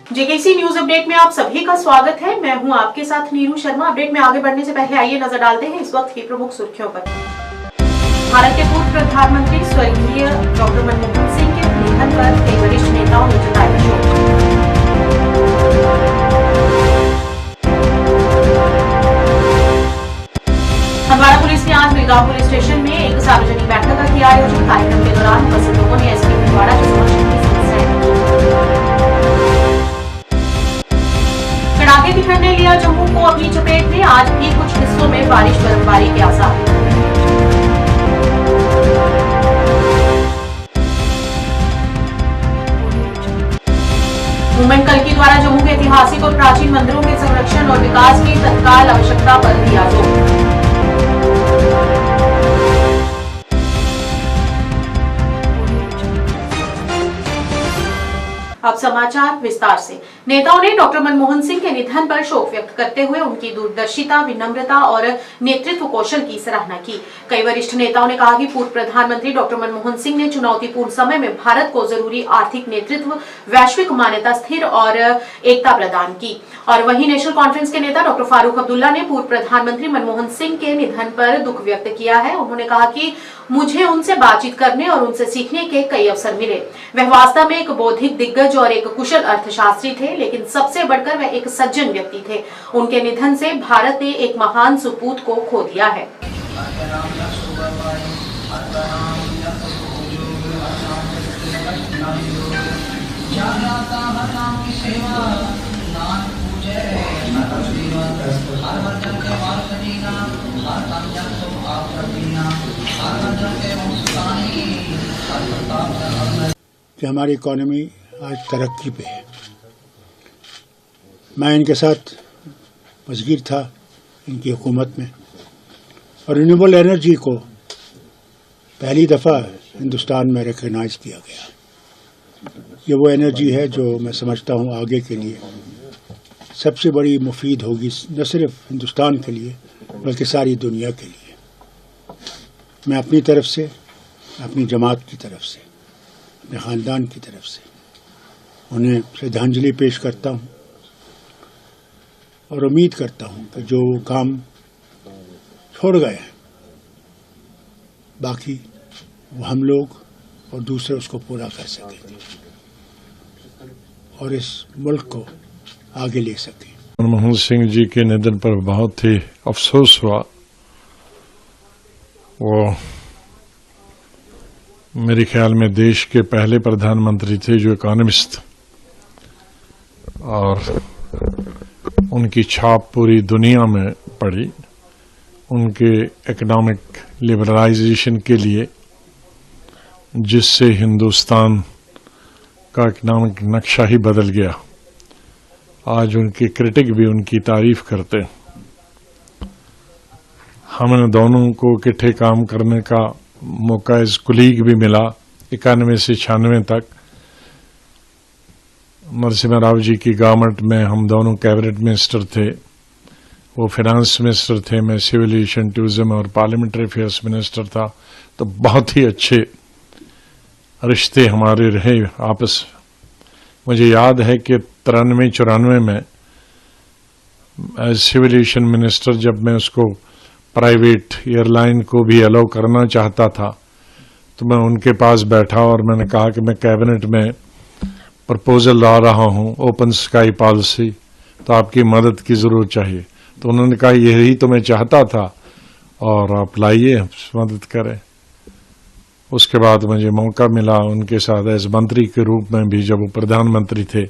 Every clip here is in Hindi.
जेकेसी न्यूज अपडेट में आप सभी का स्वागत है। मैं हूं आपके साथ नीरू शर्मा। अपडेट में आगे बढ़ने से पहले आइए नजर डालते हैं इस वक्त की प्रमुख सुर्खियों पर। भारत के पूर्व प्रधानमंत्री स्वर्गीय डॉक्टर मनमोहन सिंह के निधन पर कई वरिष्ठ नेताओं ने जताया शोक। हंदवाड़ा पुलिस ने आज मिलगांव पुलिस स्टेशन में एक सार्वजनिक बैठक का किया आयोजन। कार्यक्रम के दौरान उपस्थित लोगों ने एसपी हंदवाड़ा के समक्ष कड़ाके की ठंड ने लिया जम्मू को अपनी चपेट में। आज भी कुछ हिस्सों में बारिश बर्फबारी के आसार। मूवमेंट कल्की द्वारा जम्मू के ऐतिहासिक और प्राचीन मंदिरों के संरक्षण और विकास की तत्काल आवश्यकता पर दिया जोर। अब समाचार विस्तार से। नेताओं ने डॉक्टर मनमोहन सिंह के निधन पर शोक व्यक्त करते हुए उनकी दूरदर्शिता, विनम्रता और नेतृत्व कौशल की सराहना की। कई वरिष्ठ नेताओं ने कहा कि पूर्व प्रधानमंत्री डॉक्टर मनमोहन सिंह ने चुनौतीपूर्ण समय में भारत को जरूरी आर्थिक नेतृत्व, वैश्विक मान्यता, स्थिर और एकता प्रदान की। और वहीं नेशनल कॉन्फ्रेंस के नेता डॉक्टर फारूक अब्दुल्ला ने पूर्व प्रधानमंत्री मनमोहन सिंह के निधन पर दुख व्यक्त किया है। उन्होंने कहा कि मुझे उनसे बातचीत करने और उनसे सीखने के कई अवसर मिले। वह वास्तव में एक बौद्धिक दिग्गज और एक कुशल अर्थशास्त्री थे, लेकिन सबसे बढ़कर वह एक सज्जन व्यक्ति थे। उनके निधन से भारत ने एक महान सुपूत को खो दिया है। कि हमारी इकॉनमी आज तरक्की पे है। मैं इनके साथ वज़ीर था इनकी हुकूमत में, और रिन्यूएबल एनर्जी को पहली दफ़ा हिंदुस्तान में रिकग्नाइज किया गया। ये वो एनर्जी है जो मैं समझता हूँ आगे के लिए सबसे बड़ी मुफीद होगी, न सिर्फ हिंदुस्तान के लिए बल्कि सारी दुनिया के लिए। मैं अपनी तरफ से, अपनी जमात की तरफ से, अपने ख़ानदान की तरफ से उन्हें श्रद्धांजलि पेश करता हूँ और उम्मीद करता हूँ कि जो काम छोड़ गए हैं बाकी वो हम लोग और दूसरे उसको पूरा कर सकेंगे और इस मुल्क को आगे ले सकें। मनमोहन सिंह जी के निधन पर बहुत ही अफसोस हुआ। वो मेरे ख्याल में देश के पहले प्रधानमंत्री थे जो इकोनॉमिस्ट, और उनकी छाप पूरी दुनिया में पड़ी। उनके इकोनॉमिक लिबरलाइजेशन के लिए, जिससे हिंदुस्तान का इकोनॉमिक नक्शा ही बदल गया। आज उनके क्रिटिक भी उनकी तारीफ करते। हमने दोनों को इकट्ठे काम करने का मौका एज कुलीग भी मिला 91 से 96 तक। नरसिम्हा राव जी की गवर्नमेंट में हम दोनों कैबिनेट मिनिस्टर थे। वो फाइनेंस मिनिस्टर थे, मैं सिविल एविएशन, टूरिज्म और पार्लियामेंट्री अफेयर्स मिनिस्टर था। तो बहुत ही अच्छे रिश्ते हमारे रहे आपस। मुझे याद है कि 93-94 में एज सिविल एविएशन मिनिस्टर जब मैं उसको प्राइवेट एयरलाइन को भी अलाउ करना चाहता था तो मैं उनके पास बैठा और मैंने कहा कि मैं कैबिनेट में प्रपोजल ला रहा हूं ओपन स्काई पॉलिसी, तो आपकी मदद की जरूरत चाहिए। तो उन्होंने कहा यही तो मैं चाहता था और आप लाइए, मदद करें। उसके बाद मुझे मौका मिला उनके साथ एज मंत्री के रूप में भी, जब वो प्रधानमंत्री थे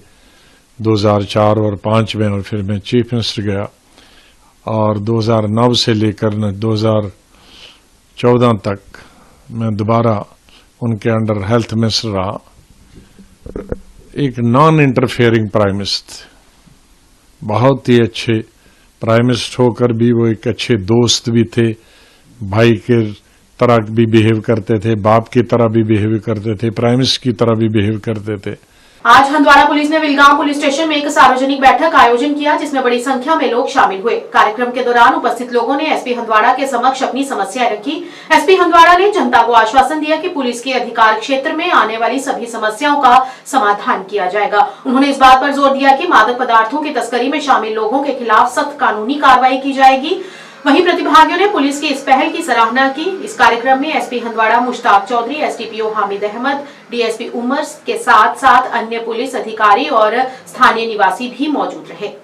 2004 और 2005 में, और फिर मैं चीफ मिनिस्टर गया। और 2009 से लेकर 2014 तक मैं दोबारा उनके अंडर हेल्थ मिनिस्टर रहा। एक नॉन इंटरफेयरिंग प्राइम मिनिस्टर, बहुत ही अच्छे प्राइम मिनिस्टर होकर भी वो एक अच्छे दोस्त भी थे। भाई के तरह भी बिहेव करते थे, बाप की तरह भी बिहेव करते थे, प्राइम मिनिस्टर की तरह भी बिहेव करते थे। आज हंदवाड़ा पुलिस ने विलगांव पुलिस स्टेशन में एक सार्वजनिक बैठक आयोजन किया, जिसमें बड़ी संख्या में लोग शामिल हुए। कार्यक्रम के दौरान उपस्थित लोगों ने एसपी हंदवाड़ा के समक्ष अपनी समस्याएं रखी। एसपी हंदवाड़ा ने जनता को आश्वासन दिया कि पुलिस के अधिकार क्षेत्र में आने वाली सभी समस्याओं का समाधान किया जाएगा। उन्होंने इस बात पर जोर दिया कि मादक पदार्थों की तस्करी में शामिल लोगों के खिलाफ सख्त कानूनी कार्रवाई की जाएगी। वहीं प्रतिभागियों ने पुलिस की इस पहल की सराहना की। इस कार्यक्रम में SP Handwara Mushtaq Chaudhary, SDPO Hamid Ahmad, DSP Umar के साथ साथ अन्य पुलिस अधिकारी और स्थानीय निवासी भी मौजूद रहे।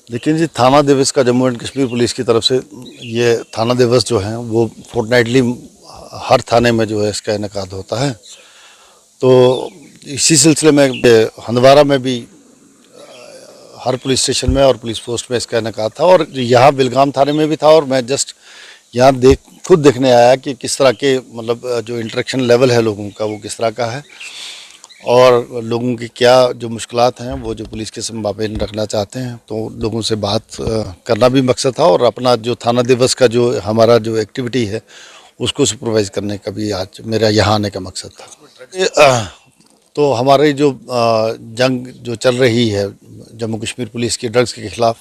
लेकिन जी थाना दिवस का जम्मू एंड कश्मीर पुलिस की तरफ से ये थाना दिवस जो है वो फोर्टनाइटली हर थाने में जो है इसका इनेकाद होता है। तो इसी सिलसिले में हंदवाड़ा में भी हर पुलिस स्टेशन में और पुलिस पोस्ट में इसका इनेकाद था और यहाँ बिलगाम थाने में भी था। और मैं जस्ट यहाँ खुद देखने आया कि किस तरह के मतलब जो इंटरेक्शन लेवल है लोगों का वो किस तरह का है और लोगों की क्या जो मुश्किलात हैं वो जो पुलिस के संभावना रखना चाहते हैं। तो लोगों से बात करना भी मकसद था और अपना जो थाना दिवस का जो हमारा जो एक्टिविटी है उसको सुपरवाइज करने का भी आज मेरा यहाँ आने का मकसद था। तो हमारी जो जंग जो चल रही है जम्मू कश्मीर पुलिस की ड्रग्स के खिलाफ,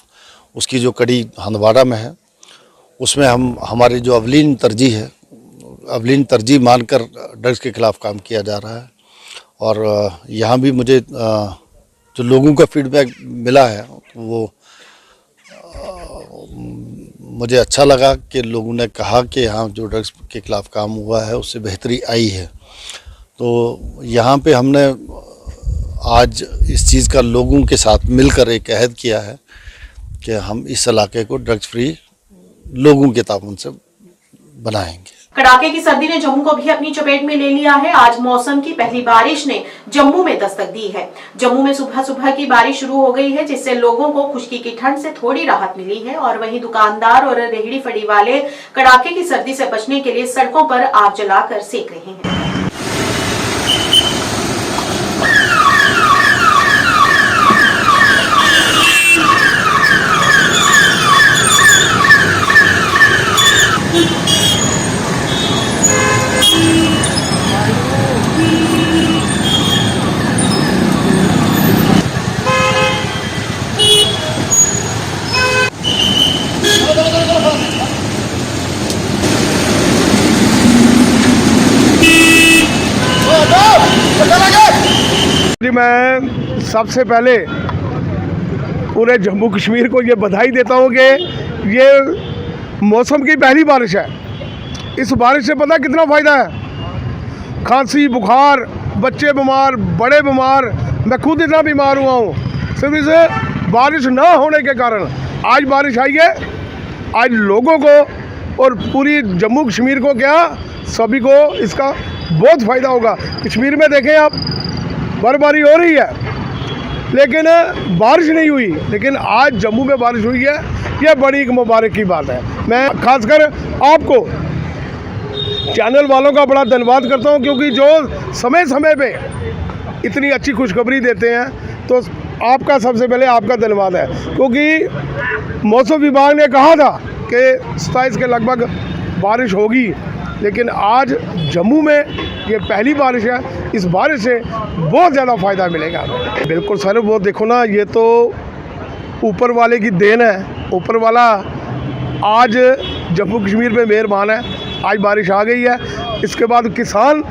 उसकी जो कड़ी हंदवाड़ा में है, उसमें हमारी जो अवलीन तरजीह मानकर ड्रग्स के खिलाफ काम किया जा रहा है। और यहाँ भी मुझे जो लोगों का फीडबैक मिला है वो मुझे अच्छा लगा कि लोगों ने कहा कि हाँ जो ड्रग्स के खिलाफ काम हुआ है उससे बेहतरी आई है। तो यहाँ पे हमने आज इस चीज़ का लोगों के साथ मिलकर एक अहद किया है कि हम इस इलाके को ड्रग्स फ्री लोगों के ताउन से बनाएंगे। कड़ाके की सर्दी ने जम्मू को भी अपनी चपेट में ले लिया है। आज मौसम की पहली बारिश ने जम्मू में दस्तक दी है। जम्मू में सुबह सुबह की बारिश शुरू हो गई है, जिससे लोगों को खुश्की की ठंड से थोड़ी राहत मिली है। और वहीं दुकानदार और रेहड़ी फड़ी वाले कड़ाके की सर्दी से बचने के लिए सड़कों पर आग जलाकर सेक रहे हैं। मैं सबसे पहले पूरे जम्मू कश्मीर को ये बधाई देता हूँ कि ये मौसम की पहली बारिश है। इस बारिश से पता कितना फ़ायदा है। खांसी, बुखार, बच्चे बीमार, बड़े बीमार, मैं खुद इतना बीमार हुआ हूँ सिर्फ इस बारिश ना होने के कारण। आज बारिश आई है, आज लोगों को और पूरी जम्मू कश्मीर को क्या सभी को इसका बहुत फ़ायदा होगा। कश्मीर में देखें आप, बर्फबारी हो रही है लेकिन बारिश नहीं हुई, लेकिन आज जम्मू में बारिश हुई है। यह बड़ी एक मुबारक की बात है। मैं खासकर आपको चैनल वालों का बड़ा धन्यवाद करता हूं, क्योंकि जो समय समय पे इतनी अच्छी खुशखबरी देते हैं, तो आपका सबसे पहले आपका धन्यवाद है। क्योंकि मौसम विभाग ने कहा था कि 27 के लगभग बारिश होगी, लेकिन आज जम्मू में ये पहली बारिश है। इस बारिश से बहुत ज़्यादा फ़ायदा मिलेगा। बिल्कुल सर, वो देखो ना, ये तो ऊपर वाले की देन है। ऊपर वाला आज जम्मू कश्मीर में मेहरबान है। आज बारिश आ गई है, इसके बाद किसान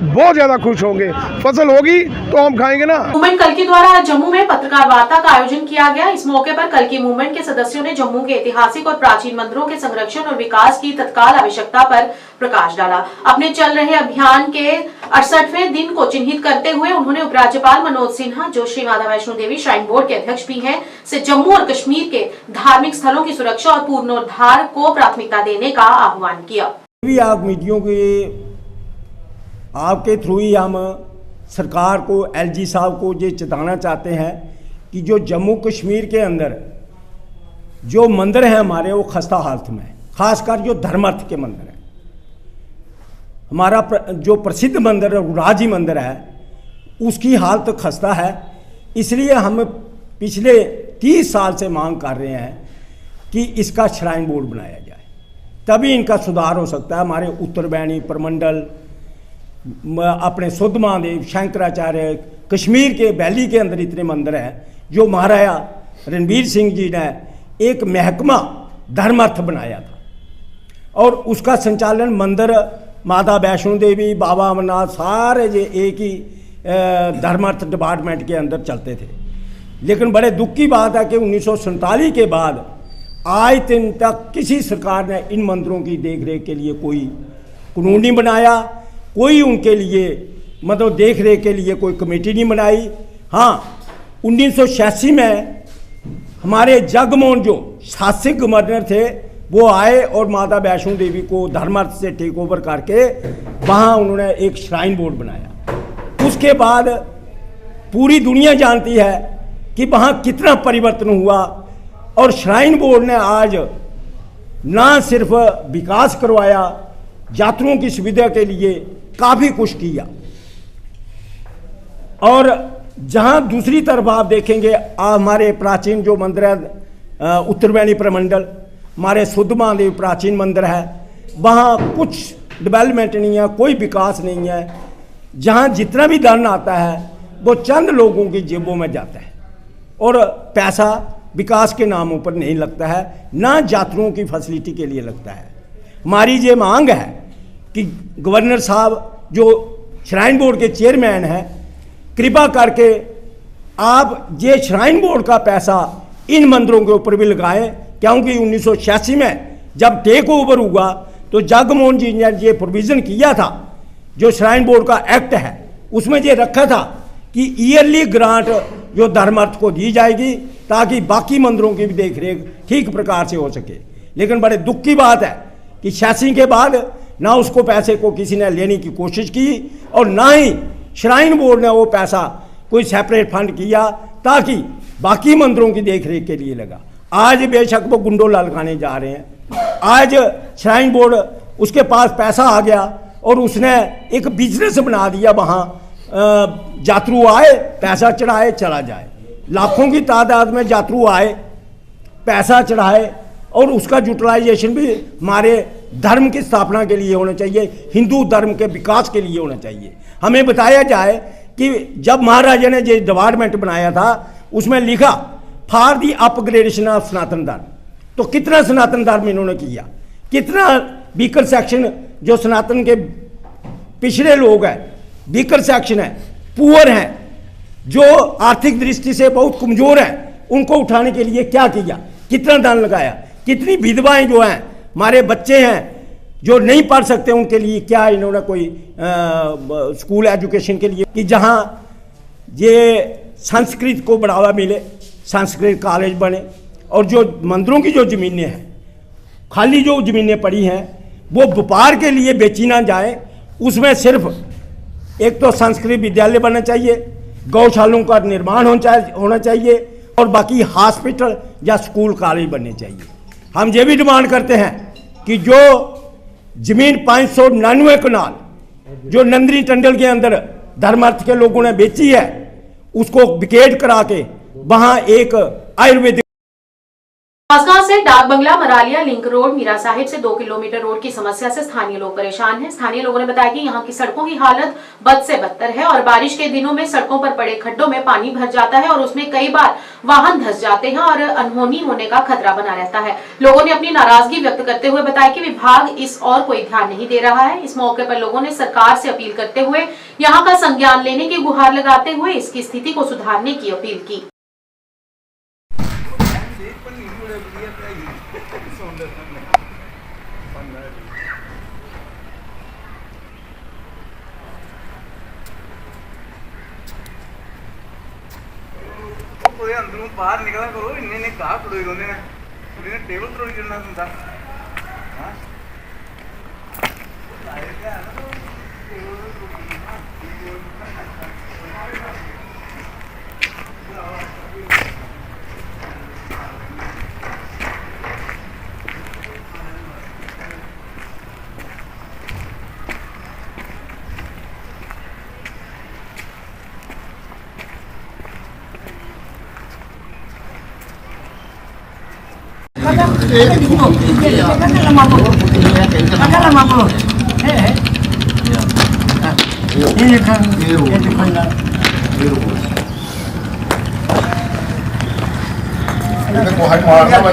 बहुत ज्यादा खुश होंगे। फसल होगी तो हम खाएंगे ना। मूवमेंट कल्की द्वारा आज जम्मू में पत्रकार वार्ता का आयोजन किया गया। इस मौके पर कल्की मूवमेंट के सदस्यों ने जम्मू के ऐतिहासिक और प्राचीन मंदिरों के संरक्षण और विकास की तत्काल आवश्यकता पर प्रकाश डाला। अपने चल रहे अभियान के 68वें दिन को चिन्हित करते हुए उन्होंने उपराज्यपाल मनोज सिन्हा, जो श्री माता वैष्णो देवी श्राइन बोर्ड के अध्यक्ष भी हैं, से जम्मू और कश्मीर के धार्मिक स्थलों की सुरक्षा और पूर्णोद्धार को प्राथमिकता देने का आह्वान किया। भी आप मीडियो के आपके थ्रू ही हम सरकार को, एलजी साहब को ये चेताना चाहते हैं कि जो जम्मू कश्मीर के अंदर जो मंदिर हैं हमारे, वो खस्ता हालत में है। खासकर जो धर्मार्थ के मंदिर हैं, हमारा जो प्रसिद्ध मंदिर राजी मंदिर है, उसकी हालत खस्ता है। इसलिए हम पिछले 30 साल से मांग कर रहे हैं कि इसका श्राइन बोर्ड बनाया जाए, तभी इनका सुधार हो सकता है। हमारे उत्तर बैणी, प्रमंडल, अपने सुध महादेव, शंकराचार्य, कश्मीर के वैली के अंदर इतने मंदिर हैं जो महाराजा रणबीर सिंह जी ने एक महकमा धर्मार्थ बनाया था, और उसका संचालन मंदिर माता वैष्णो देवी, बाबा अमरनाथ सारे ये एक ही धर्मार्थ डिपार्टमेंट के अंदर चलते थे। लेकिन बड़े दुख की बात है कि 1947 के बाद आज दिन तक किसी सरकार ने इन मंदिरों की देखरेख के लिए कोई कानून नहीं बनाया, कोई उनके लिए मतलब देखरेख के लिए कोई कमेटी नहीं बनाई। हाँ, 1986 में हमारे जगमोहन जो शासक गवर्नर थे, वो आए और माता वैष्णो देवी को धर्मार्थ से टेक ओवर करके वहाँ उन्होंने एक श्राइन बोर्ड बनाया। उसके बाद पूरी दुनिया जानती है कि वहाँ कितना परिवर्तन हुआ, और श्राइन बोर्ड ने आज ना सिर्फ विकास करवाया, यात्रियों की सुविधा के लिए काफ़ी कुछ किया। और जहाँ दूसरी तरफ आप देखेंगे, हमारे प्राचीन जो मंदिर है उत्तर बैणी प्रमंडल, हमारे सुध महादेव प्राचीन मंदिर है, वहाँ कुछ डेवलपमेंट नहीं है, कोई विकास नहीं है। जहाँ जितना भी धन आता है वो चंद लोगों की जेबों में जाता है, और पैसा विकास के नामों पर नहीं लगता है, ना यात्रियों की फैसिलिटी के लिए लगता है। हमारी ये मांग है कि गवर्नर साहब जो श्राइन बोर्ड के चेयरमैन हैं, कृपा करके आप ये श्राइन बोर्ड का पैसा इन मंदिरों के ऊपर भी लगाएं, क्योंकि 1986 में जब टेक ओवर हुआ तो जगमोहन जी ने ये प्रोविज़न किया था, जो श्राइन बोर्ड का एक्ट है उसमें ये रखा था कि ईयरली ग्रांट जो धर्मार्थ को दी जाएगी, ताकि बाकी मंदिरों की भी देखरेख ठीक प्रकार से हो सके। लेकिन बड़े दुख की बात है कि 86 के बाद ना उसको पैसे को किसी ने लेने की कोशिश की, और ना ही श्राइन बोर्ड ने वो पैसा कोई सेपरेट फंड किया ताकि बाकी मंदिरों की देखरेख के लिए लगा। आज बेशक वो गुंडोला लगाने जा रहे हैं, आज श्राइन बोर्ड उसके पास पैसा आ गया और उसने एक बिजनेस बना दिया। वहाँ यात्रु आए, पैसा चढ़ाए, चला जाए। लाखों की तादाद में यात्रु आए, पैसा चढ़ाए, और उसका यूटिलाइजेशन भी हमारे धर्म की स्थापना के लिए होना चाहिए, हिंदू धर्म के विकास के लिए होना चाहिए। हमें बताया जाए कि जब महाराजा ने ये डिपार्टमेंट बनाया था, उसमें लिखा फॉर दी अपग्रेडेशन ऑफ सनातन धर्म। तो कितना सनातन धर्म इन्होंने किया, कितना वीकर सेक्शन जो सनातन के पिछड़े लोग हैं, वीकर सेक्शन है, पुअर हैं, जो आर्थिक दृष्टि से बहुत कमजोर हैं, उनको उठाने के लिए क्या किया, कितना दान लगाया। कितनी विधवाएं जो हैं, हमारे बच्चे हैं जो नहीं पढ़ सकते, उनके लिए क्या इन्होंने कोई स्कूल एजुकेशन के लिए कि जहाँ ये संस्कृत को बढ़ावा मिले, संस्कृत कॉलेज बने, और जो मंदिरों की जो ज़मीनें हैं, खाली जो ज़मीनें पड़ी हैं, वो व्यापार के लिए बेची ना जाए। उसमें सिर्फ एक तो संस्कृत विद्यालय बनना चाहिए, गौशालों का निर्माण होना चाहिए, और बाकी हॉस्पिटल या स्कूल कॉलेज बनने चाहिए। हम ये भी डिमांड करते हैं कि जो जमीन 599 कनाल जो नंदनी टंडल के अंदर धर्मार्थ के लोगों ने बेची है, उसको विकेट करा के वहां एक आयुर्वेदिक खासगांव से डाक बंगला मरालिया लिंक रोड मीरा साहिब से 2 किलोमीटर रोड की समस्या से स्थानीय लोग परेशान हैं। स्थानीय लोगों ने बताया कि यहां की सड़कों की हालत बद से बदतर है और बारिश के दिनों में सड़कों पर पड़े खड्डों में पानी भर जाता है और उसमें कई बार वाहन धंस जाते हैं और अनहोनी होने का खतरा बना रहता है। लोगों ने अपनी नाराजगी व्यक्त करते हुए बताया कि विभाग इस और कोई ध्यान नहीं दे रहा है। इस मौके पर लोगों ने सरकार से अपील करते हुए यहाँ का संज्ञान लेने की गुहार लगाते हुए इसकी स्थिति को सुधारने की अपील की। अंदरों बाहर निकला करो, इन्ने कहा खड़ोई रोने ने टेबल तोड़ गिरना तुम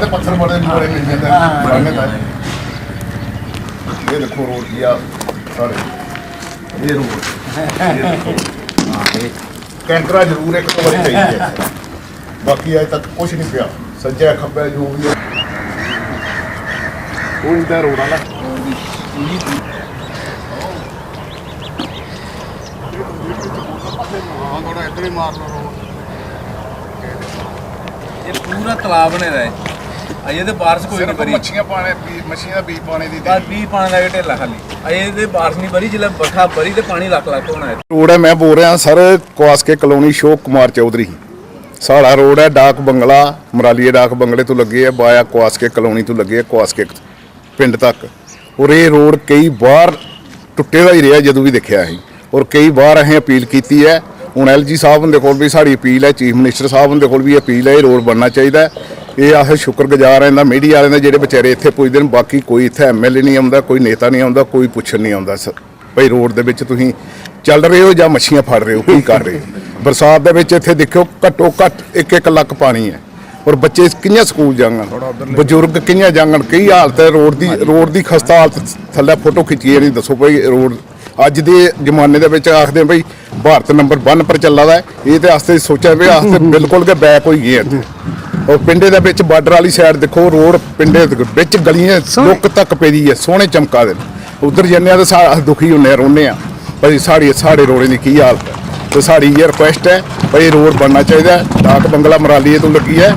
पत्थर बड़े बड़े मिल जाते हैं। ये देखो रोड किया सारे ये रोड कैंटरा जरूर एक तो बड़ी चाहिए, बाकी अजे तक कुछ नहीं पिया सज्जा खब्बे जो भी है वो इंदा रोड आना थोड़ा इधर ही मार लो रोड। ਇਹ ਪੂਰਾ ਤਲਾਬ ਬਣੇ ਦਾ ਹੈ ਅਜੇ ਤੇ ਬਾਰਿਸ਼ ਕੋਈ ਨਹੀਂ ਭਰੀ ਮੱਛੀਆਂ ਪਾਣੇ ਮੱਛੀਆਂ ਦਾ ਬੀਜ ਪਾਣੇ ਦੀ ਪਰ ਵੀ ਪਾਣ ਦਾ ਢੇਲਾ ਖਾਲੀ ਅਜੇ ਤੇ ਬਾਰਿਸ਼ ਨਹੀਂ ਭਰੀ ਜਿਲੇ ਬਰਖਾ ਭਰੀ ਤੇ ਪਾਣੀ ਲੱਖ ਲੱਖ ਹੋਣਾ ਹੈ। रोड है, मैं बोल रहा सर कुआसके कॉलोनी शोक कुमार चौधरी साड़ा रोड है, डाक बंगला मरालीए डाक बंगले तो लगे है बाया कुआसके कॉलोनी तो लगे है कुआसके पिंड तक। और ये रोड कई बार टुटे का ही रहा जो भी देखा है और कई बार असें अपील की है। ਹੁਣ LG ਸਾਹਿਬ ਦੇ ਕੋਲ ਵੀ ਸਾਡੀ ਅਪੀਲ ਹੈ, ਚੀਫ ਮਿਨਿਸਟਰ ਸਾਹਿਬ ਦੇ ਕੋਲ ਵੀ ਅਪੀਲ ਹੈ, ਇਹ ਰੋਡ ਬਣਨਾ ਚਾਹੀਦਾ ਹੈ। ਇਹ ਆਹ ਸ਼ੁਕਰਗੁਜ਼ਾਰ ਹੈ ਇਹਦਾ ਮੀਡੀਆ ਵਾਲਿਆਂ ਦਾ ਜਿਹੜੇ ਵਿਚਾਰੇ ਇੱਥੇ ਪੁੱਜਦੇ ਨੇ, ਬਾਕੀ ਕੋਈ ਇੱਥੇ MLA ਨਹੀਂ ਆਉਂਦਾ, ਕੋਈ ਨੇਤਾ ਨਹੀਂ ਆਉਂਦਾ, ਕੋਈ ਪੁੱਛਣ ਨਹੀਂ ਆਉਂਦਾ। ਭਾਈ ਰੋਡ ਦੇ ਵਿੱਚ ਤੁਸੀਂ ਚੱਲ ਰਹੇ ਹੋ ਜਾਂ ਮੱਛੀਆਂ ਫੜ ਰਹੇ ਹੋ, ਕੀ ਕਰ ਰਹੇ ਹੋ? ਬਰਸਾਤ ਦੇ ਵਿੱਚ ਇੱਥੇ ਦੇਖਿਓ ਘੱਟੋ ਘੱਟ 1-1 ਲੱਖ ਪਾਣੀ ਹੈ ਔਰ ਬੱਚੇ ਕਿੰਨੇ ਸਕੂਲ ਜਾਣਗੇ, ਬਜ਼ੁਰਗ ਕਿੰਨੇ ਜਾਣਗੇ, ਕੀ ਹਾਲਤ ਹੈ ਰੋਡ ਦੀ ਖਸਤਾ ਹਾਲਤ। ਥੱਲੇ ਫੋਟੋ ਖਿੱਚੀਏ ਨਹੀਂ ਦੱਸੋ ਭਾਈ ਰੋਡ ਅੱਜ ਦੇ ਜ਼ਮਾਨੇ ਦੇ ਵਿੱਚ ਆਖਦੇ ਬਈ ਭਾਰਤ ਨੰਬਰ 1 ਪਰ ਚੱਲਾ ਦਾ ਇਹ ਤੇ ਆਸਤੇ ਸੋਚਿਆ ਵੀ ਆਸਤੇ ਬਿਲਕੁਲ ਕੇ ਬੈਕ ਹੋਈ ਗਏ ਇੱਥੇ। ਔਰ ਪਿੰਡੇ ਦੇ ਵਿੱਚ ਬਾਰਡਰ ਵਾਲੀ ਸਾਈਡ ਦੇਖੋ ਰੋਡ ਪਿੰਡੇ ਦੇ ਵਿੱਚ ਗਲੀਆਂ ਲੁੱਕ ਤੱਕ ਪੈਦੀ ਹੈ, ਸੋਹਣੇ ਚਮਕਾ ਦੇ ਉਧਰ ਜੰਨੇ ਆ ਤਾਂ ਦੁਖੀ ਹੁੰਨੇ ਰੋਨੇ ਆ ਭਾਈ ਸਾਡੇ ਰੋੜੇ ਦੀ ਕੀ ਹਾਲਤ ਹੈ। ਤੇ ਸਾਡੀ ਇਹ ਰਿਕੁਐਸਟ ਹੈ ਭਾਈ ਰੋਡ ਬਣਨਾ ਚਾਹੀਦਾ। ਡਾਕ ਬੰਗਲਾ ਮਰਾਲੀਏ ਤੋਂ ਲੱਗੀ ਹੈ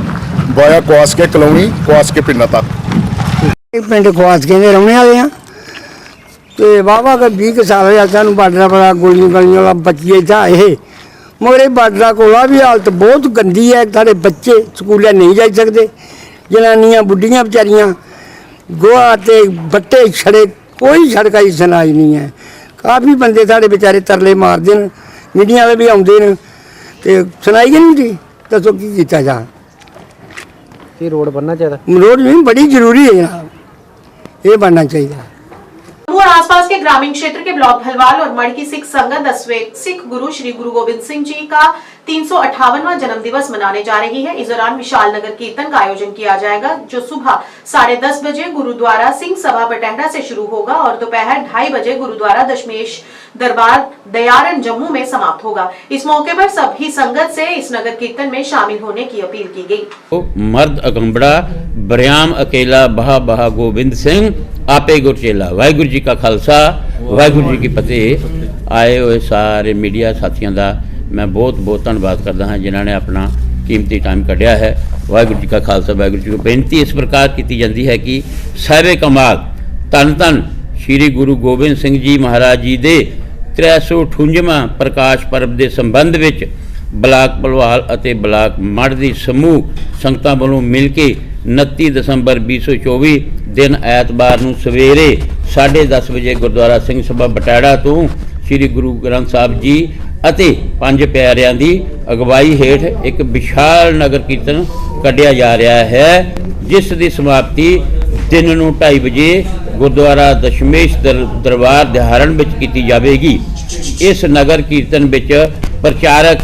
ਬਾਇਆ ਕੁਆਸਕੇ ਕਲੋਨੀ ਕੁਆਸਕੇ ਪਿੰਡਾਂ ਤੱਕ। ਪਿੰਡ ਕੁਆਸਕੇ ਦੇ ਰਹਿਣੇ ਵਾਲੇ ਆ ਤੇ ਵਾਹਵਾ ਕੇ 20 ਸਾਲ ਹੋਇਆ ਸਾਨੂੰ ਬਾਰਡਰਾਂ ਵਾਲਾ ਗੋਲੀਆਂ ਵਾਲਾ ਬੱਚੇ ਤਾਂ ਇਹ ਮਗਰ ਇਹ ਬਾਰਡਰਾਂ ਕੋਲਾ ਵੀ ਹਾਲਤ ਬਹੁਤ ਗੰਦੀ ਹੈ। ਸਾਡੇ ਬੱਚੇ ਸਕੂਲੇ ਨਹੀਂ ਜਾ ਸਕਦੇ, ਜਨਾਨੀਆਂ ਬੁੱਢੀਆਂ ਵਿਚਾਰੀਆਂ ਗੋਹਾ ਤੇ ਬੱਟੇ ਛੜੇ, ਕੋਈ ਸੜਕਾਂ ਦੀ ਸੁਣਾਈ ਨਹੀਂ ਹੈ। ਕਾਫੀ ਬੰਦੇ ਸਾਡੇ ਵਿਚਾਰੇ ਤਰਲੇ ਮਾਰਦੇ ਨੇ, ਮੀਡੀਆ ਵਾਲੇ ਵੀ ਆਉਂਦੇ ਨੇ ਤੇ ਸੁਣਾਈ ਨਹੀਂ ਹੁੰਦੀ। ਦੱਸੋ ਕੀ ਕੀਤਾ ਜਾ? ਇਹ ਰੋਡ बनना चाहिए, रोड भी बड़ी जरूरी है जनाब, ये बनना चाहिए। और आसपास के ग्रामीण क्षेत्र के ब्लॉक भलवाल और मढ़ की सिख संगत 10वें सिख गुरु श्री गुरु गोविंद सिंह जी का 358वां जन्म दिवस मनाने जा रही है। इस दौरान विशाल नगर कीर्तन का आयोजन किया जाएगा जो सुबह 10:30 बजे गुरुद्वारा सिंह सभा बटहरा से शुरू होगा और दोपहर 2:30 बजे गुरुद्वारा दशमेश दरबार दयारन जम्मू में समाप्त होगा। इस मौके पर सभी संगत से इस नगर कीर्तन में शामिल होने की अपील की गई। मर्द अगंबड़ा बरियाम अकेला बहा बहा गोविंद सिंह आपे गुरचेला। वाहिगुरू जी का खालसा वाहिगुरू जी की फतेह। आए हुए सारे मीडिया साथियों का मैं बहुत बहुत धन्यवाद करता हाँ जिन्होंने अपना कीमती टाइम कढ़िया है। वाहिगुरू जी का खालसा वाहिगुरू जी को बेनती इस प्रकार की जाती है कि साहिब कमाल धन धन श्री गुरु गोबिंद सिंह जी महाराज जी के 358वां प्रकाश पर्व के संबंध में ब्लाक भलवाल ਅਤੇ ब्लाक मढ़ ਦੀ समूह संगतां ਵੱਲੋਂ मिल के 29 ਦਸੰਬਰ 2024 दिन ਐਤਵਾਰ ਨੂੰ ਸਵੇਰੇ 10:30 ਵਜੇ ਗੁਰਦੁਆਰਾ ਸਿੰਘ ਸਭਾ ਬਟਾੜਾ ਤੋਂ ਸ੍ਰੀ ਗੁਰੂ ਗ੍ਰੰਥ ਸਾਹਿਬ ਜੀ ਅਤੇ ਪੰਜ ਪਿਆਰਿਆਂ ਦੀ ਅਗਵਾਈ ਹੇਠ ਇੱਕ ਵਿਸ਼ਾਲ ਨਗਰ ਕੀਰਤਨ ਕੱਢਿਆ ਜਾ ਰਿਹਾ ਹੈ ਜਿਸ ਦੀ ਸਮਾਪਤੀ ਦਿਨ ਨੂੰ 2:30 ਵਜੇ ਗੁਰਦੁਆਰਾ ਦਸ਼ਮੇਸ਼ ਦਰਬਾਰ ਦਿਹਾਰਨ ਵਿੱਚ ਕੀਤੀ ਜਾਵੇਗੀ। ਇਸ ਨਗਰ ਕੀਰਤਨ ਵਿੱਚ ਪ੍ਰਚਾਰਕ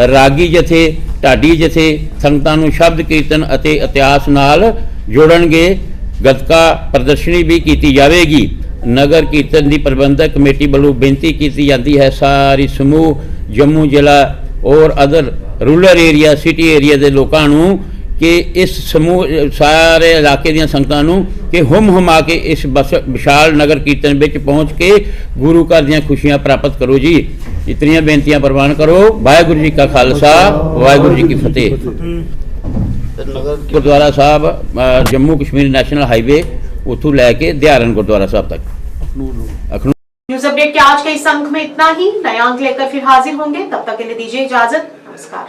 ਰਾਗੀ ਜਥੇ ਢਾਡੀ ਜਥੇ ਸੰਗਤਾਂ ਨੂੰ ਸ਼ਬਦ ਕੀਰਤਨ ਅਤੇ ਇਤਿਹਾਸ ਨਾਲ ਜੋੜਨਗੇ। ਗੱਤਕਾ ਪ੍ਰਦਰਸ਼ਨੀ ਵੀ ਕੀਤੀ ਜਾਵੇਗੀ। ਨਗਰ ਕੀਰਤਨ ਦੀ ਪ੍ਰਬੰਧਕ ਕਮੇਟੀ ਵੱਲੋਂ ਬੇਨਤੀ ਕੀਤੀ ਜਾਂਦੀ ਹੈ ਸਾਰੀ ਸਮੂਹ ਜੰਮੂ ਜ਼ਿਲ੍ਹਾ ਔਰ other rural area city area ਦੇ ਲੋਕਾਂ ਨੂੰ कि इस समूह सारे इलाके ਦੀਆਂ ਸੰਗਤਾਂ ਨੂੰ कि हुम हुमा के इस विशाल नगर कीर्तन में पहुँच के गुरु घर ਦੀਆਂ खुशियां प्राप्त करो जी। इतनी बेनतियां प्रवान करो। वाहिगुरू जी का खालसा वाहिगुरू जी की फतेह। गुरुद्वारा साहब जम्मू कश्मीर नेशनल हाईवे उतों लैके दिहारन गुरुद्वारा साहब तक। न्यूज अपडेट के आज के इस अंक में इतना ही। नया अंक लेकर फिर हाजिर होंगे, तब तक के लिए दीजिए इजाजत। नमस्कार।